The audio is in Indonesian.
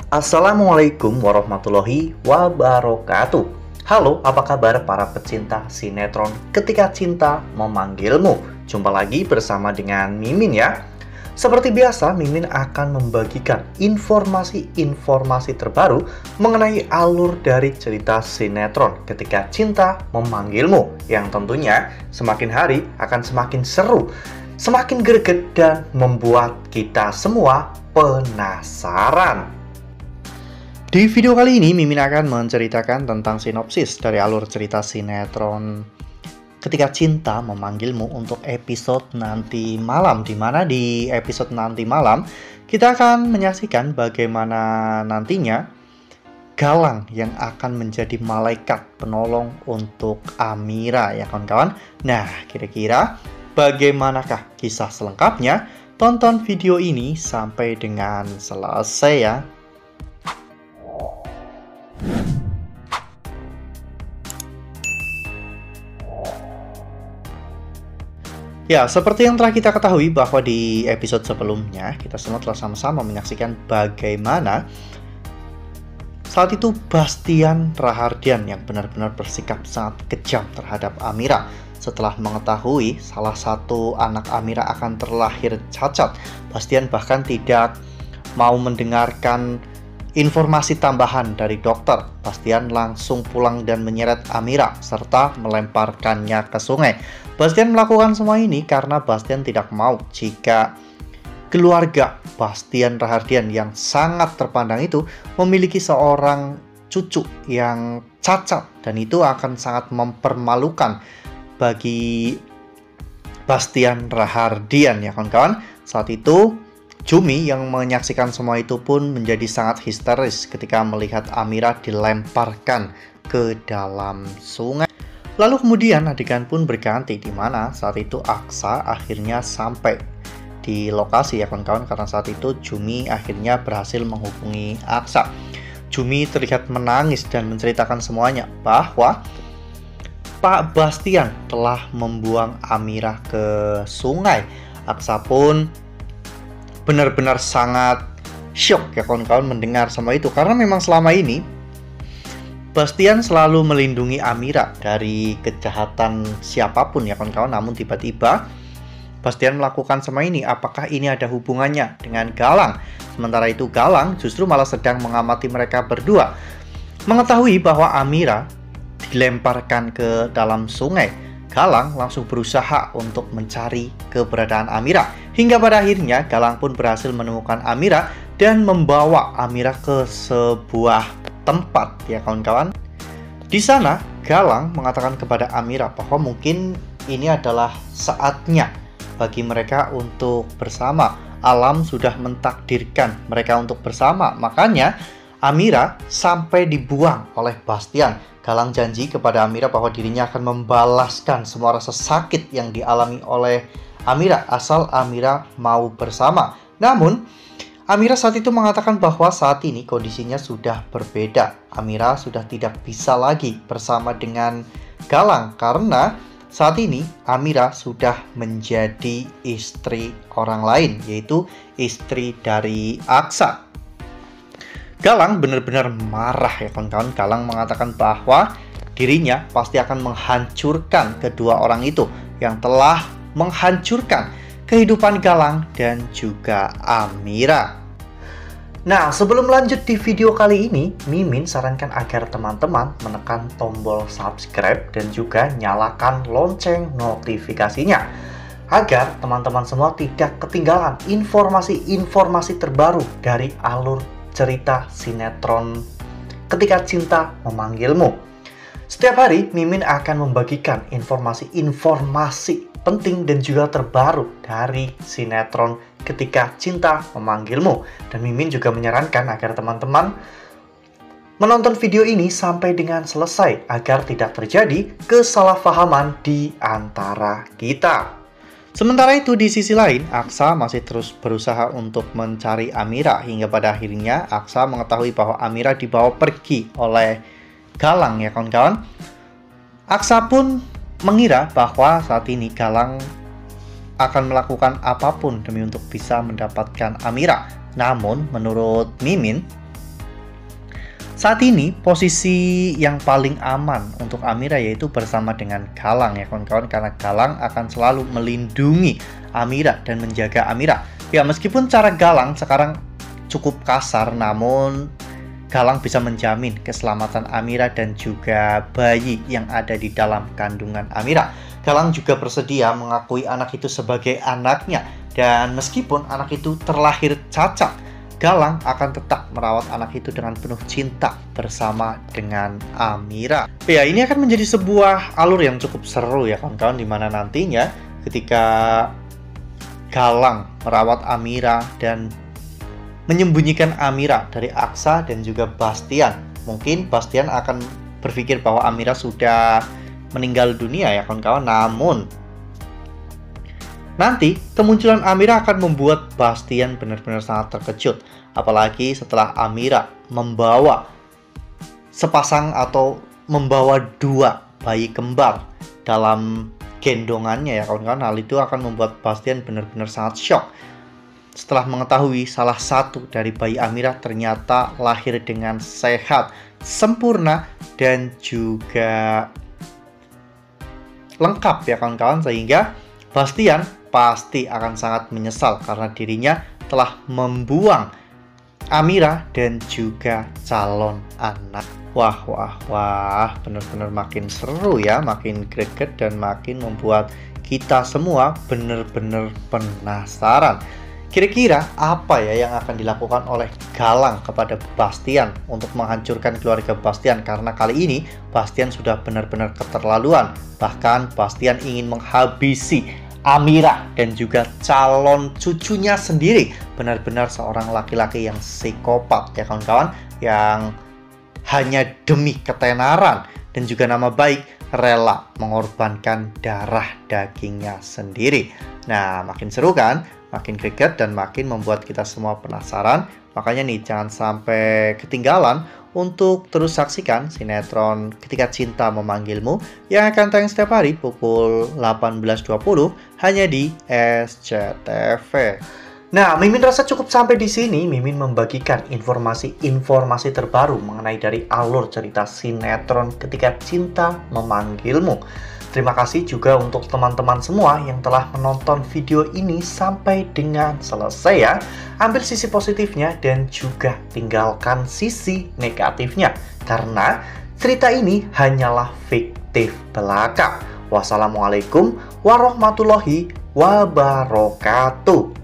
Assalamualaikum warahmatullahi wabarakatuh. Halo, apa kabar para pecinta sinetron Ketika Cinta Memanggilmu? Jumpa lagi bersama dengan Mimin ya. Seperti biasa, Mimin akan membagikan informasi-informasi terbaru mengenai alur dari cerita sinetron Ketika Cinta Memanggilmu, yang tentunya semakin hari akan semakin seru, semakin greget, dan membuat kita semua penasaran. Di video kali ini, Mimin akan menceritakan tentang sinopsis dari alur cerita sinetron Ketika Cinta Memanggilmu untuk episode nanti malam, di mana di episode nanti malam kita akan menyaksikan bagaimana nantinya Galang yang akan menjadi malaikat penolong untuk Amira ya kawan-kawan. Nah, kira-kira bagaimanakah kisah selengkapnya? Tonton video ini sampai dengan selesai ya. Ya, seperti yang telah kita ketahui bahwa di episode sebelumnya kita semua telah sama-sama menyaksikan bagaimana saat itu Bastian Rahardian yang benar-benar bersikap sangat kejam terhadap Amira setelah mengetahui salah satu anak Amira akan terlahir cacat. Bastian bahkan tidak mau mendengarkan informasi tambahan dari dokter. Bastian langsung pulang dan menyeret Amira serta melemparkannya ke sungai. Bastian melakukan semua ini karena Bastian tidak mau jika keluarga Bastian Rahardian yang sangat terpandang itu memiliki seorang cucu yang cacat, dan itu akan sangat mempermalukan bagi Bastian Rahardian ya kawan-kawan. Saat itu Jumi yang menyaksikan semua itu pun menjadi sangat histeris ketika melihat Amira dilemparkan ke dalam sungai. Lalu kemudian adegan pun berganti di mana saat itu Aksa akhirnya sampai di lokasi ya kawan-kawan, karena saat itu Jumi akhirnya berhasil menghubungi Aksa. Jumi terlihat menangis dan menceritakan semuanya bahwa Pak Bastian telah membuang Amira ke sungai. Aksa pun benar-benar sangat syok ya kawan-kawan mendengar semua itu, karena memang selama ini Bastian selalu melindungi Amira dari kejahatan siapapun ya kawan-kawan. Namun tiba-tiba Bastian melakukan semua ini. Apakah ini ada hubungannya dengan Galang? Sementara itu Galang justru malah sedang mengamati mereka berdua. Mengetahui bahwa Amira dilemparkan ke dalam sungai, Galang langsung berusaha untuk mencari keberadaan Amira. Hingga pada akhirnya Galang pun berhasil menemukan Amira dan membawa Amira ke sebuah tempat ya kawan-kawan. Di sana Galang mengatakan kepada Amira bahwa mungkin ini adalah saatnya bagi mereka untuk bersama. Alam sudah mentakdirkan mereka untuk bersama. Makanya Amira sampai dibuang oleh Bastian. Galang janji kepada Amira bahwa dirinya akan membalaskan semua rasa sakit yang dialami oleh Amira asal Amira mau bersama. Namun Amira saat itu mengatakan bahwa saat ini kondisinya sudah berbeda. Amira sudah tidak bisa lagi bersama dengan Galang karena saat ini Amira sudah menjadi istri orang lain, yaitu istri dari Aksa. Galang benar-benar marah ya kawan-kawan. Galang mengatakan bahwa dirinya pasti akan menghancurkan kedua orang itu yang telah menghancurkan kehidupan Galang dan juga Amira. Nah, sebelum lanjut di video kali ini, Mimin sarankan agar teman-teman menekan tombol subscribe dan juga nyalakan lonceng notifikasinya agar teman-teman semua tidak ketinggalan informasi-informasi terbaru dari alur cerita sinetron Ketika Cinta Memanggilmu. Setiap hari, Mimin akan membagikan informasi-informasi penting dan juga terbaru dari sinetron Ketika Cinta Memanggilmu. Dan Mimin juga menyarankan agar teman-teman menonton video ini sampai dengan selesai agar tidak terjadi kesalahpahaman di antara kita. Sementara itu di sisi lain, Aksa masih terus berusaha untuk mencari Amira hingga pada akhirnya Aksa mengetahui bahwa Amira dibawa pergi oleh Galang ya kawan-kawan. Aksa pun mengira bahwa saat ini Galang akan melakukan apapun demi untuk bisa mendapatkan Amira. Namun menurut Mimin, Saat ini posisi yang paling aman untuk Amira yaitu bersama dengan Galang ya kawan-kawan, karena Galang akan selalu melindungi Amira dan menjaga Amira. Ya, meskipun cara Galang sekarang cukup kasar, namun Galang bisa menjamin keselamatan Amira dan juga bayi yang ada di dalam kandungan Amira. Galang juga bersedia mengakui anak itu sebagai anaknya, dan meskipun anak itu terlahir cacat, Galang akan tetap merawat anak itu dengan penuh cinta bersama dengan Amira. Ya, ini akan menjadi sebuah alur yang cukup seru ya kawan-kawan, dimana nantinya ketika Galang merawat Amira dan menyembunyikan Amira dari Aksa dan juga Bastian. Mungkin Bastian akan berpikir bahwa Amira sudah meninggal dunia ya kawan-kawan, namun nanti kemunculan Amira akan membuat Bastian benar-benar sangat terkejut. Apalagi setelah Amira membawa sepasang atau membawa 2 bayi kembar dalam gendongannya ya kawan-kawan. Hal itu akan membuat Bastian benar-benar sangat shock setelah mengetahui salah satu dari bayi Amira ternyata lahir dengan sehat, sempurna, dan juga lengkap ya kawan-kawan. Sehingga Bastian pasti akan sangat menyesal karena dirinya telah membuang Amira dan juga calon anak. Wah, benar-benar makin seru ya, makin greget dan makin membuat kita semua benar-benar penasaran. Kira-kira apa ya yang akan dilakukan oleh Galang kepada Bastian untuk menghancurkan keluarga Bastian? Karena kali ini Bastian sudah benar-benar keterlaluan. Bahkan Bastian ingin menghabisi Amira dan juga calon cucunya sendiri. Benar-benar seorang laki-laki yang psikopat ya kawan-kawan, yang hanya demi ketenaran dan juga nama baik rela mengorbankan darah dagingnya sendiri. Nah, makin seru kan? Makin greget dan makin membuat kita semua penasaran. Makanya nih, jangan sampai ketinggalan untuk terus saksikan sinetron Ketika Cinta Memanggilmu yang akan tayang setiap hari pukul 18.20 hanya di SCTV. Nah, Mimin rasa cukup sampai di sini. Mimin membagikan informasi terbaru mengenai dari alur cerita sinetron Ketika Cinta Memanggilmu. Terima kasih juga untuk teman-teman semua yang telah menonton video ini sampai dengan selesai ya. Ambil sisi positifnya dan juga tinggalkan sisi negatifnya, karena cerita ini hanyalah fiktif belaka. Wassalamualaikum warahmatullahi wabarakatuh.